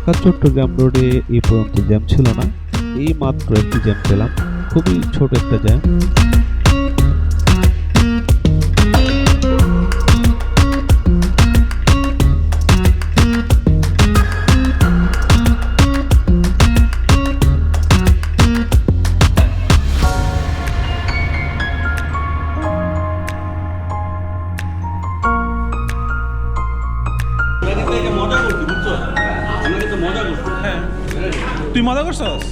ঢাকা চট্টগ্রাম রোডে এই পর্যন্ত জ্যাম ছিল না, এই মাত্র একটি জ্যাম পেলাম, খুবই ছোট একটা জ্যাম। তুই মজা করছস?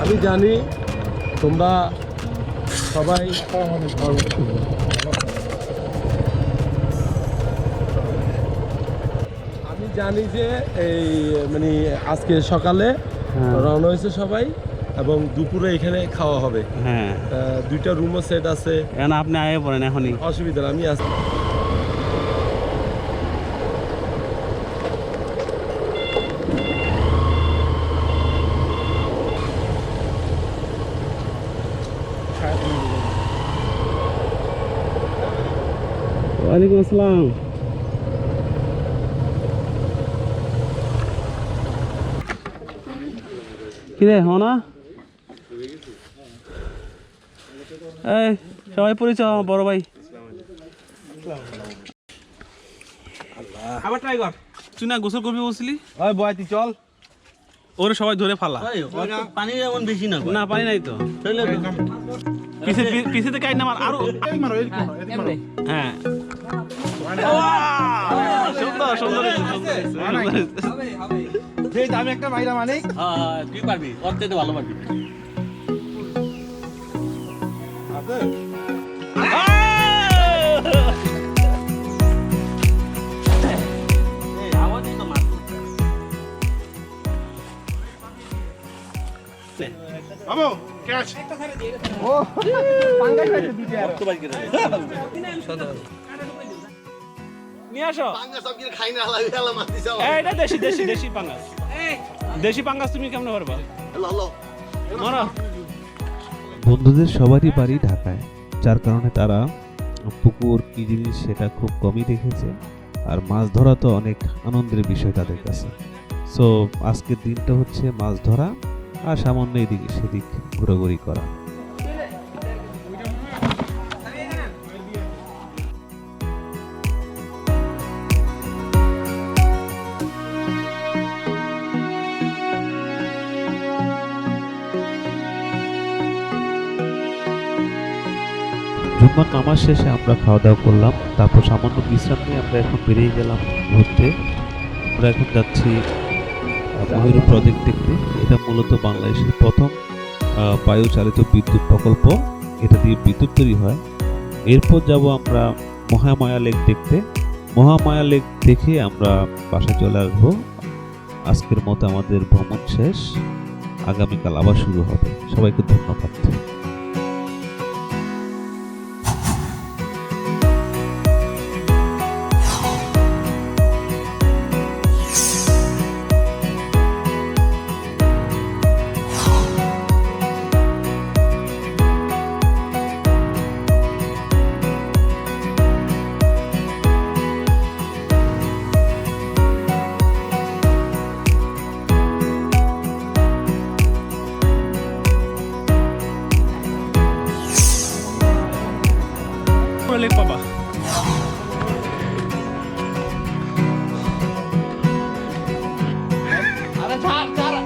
আমি জানি তোমরা সবাই আমি জানি যে এই মানে আজকে সকালে রওনা হয়েছে সবাই এবং দুপুরে এখানে খাওয়া হবে। হ্যাঁ, দুইটা রুমও সেট আছে। এখন আপনি আয়ে পড়েন এখনই, অসুবিধা না, আমি আসছি। ওয়ালাইকুম আসসালাম। কিরে হনা, এই সবাই পরিচয়, বড় ভাই। আবার ট্রাই কর। তুই না গোসল করবি বলছিলি? ওই বয় তুই চল, ওরে সবাই ধরে ফালা। পানি এমন বেশি না, না পানি নাই তো, পিছে থেকে আইনা মার আরো। হ্যাঁ সুন্দর সুন্দর আমি একটা মাইরা মানিক। তুই পারবি, ওর থেকে ভালো পারবি। বাবু ক্যাচ। ও পাঙ্গাই খাইছে দুইটা আর তো বাকি রে। নিয়ে আসো পাঙ্গাস সব কিছু খাই না, হালা মারতি যাও। এটা দেশি দেশি দেশি পাঙ্গাস। দেশি পাঙ্গাস তুমি কেমনে পারবা? হ্যালো মারা। বন্ধুদের সবারই বাড়ি ঢাকায়, যার কারণে তারা পুকুর কি জিনিস সেটা খুব কমই দেখেছে, আর মাছ ধরা তো অনেক আনন্দের বিষয় তাদের কাছে। সো আজকের দিনটা হচ্ছে মাছ ধরা আর সামান্য এদিক সেদিক ঘোরাঘুরি করা। জুম্মার নামাজ শেষে আমরা খাওয়া দাওয়া করলাম, তারপর সামান্য বিশ্রাম নিয়ে আমরা এখন বেরিয়ে গেলাম ঘুরতে। আমরা এখন যাচ্ছি ময়ূর প্রজেক্ট দেখতে। এটা মূলত বাংলাদেশের প্রথম বায়ু চালিত বিদ্যুৎ প্রকল্প, এটা দিয়ে বিদ্যুৎ তৈরি হয়। এরপর যাব আমরা মহামায়া লেক দেখতে। মহামায়া লেক দেখে আমরা বাসায় চলে আসবো। আজকের মতো আমাদের ভ্রমণ শেষ, আগামীকাল আবার শুরু হবে। সবাইকে ধন্যবাদ। লেক পাবা। আরে ছাড় ছাড়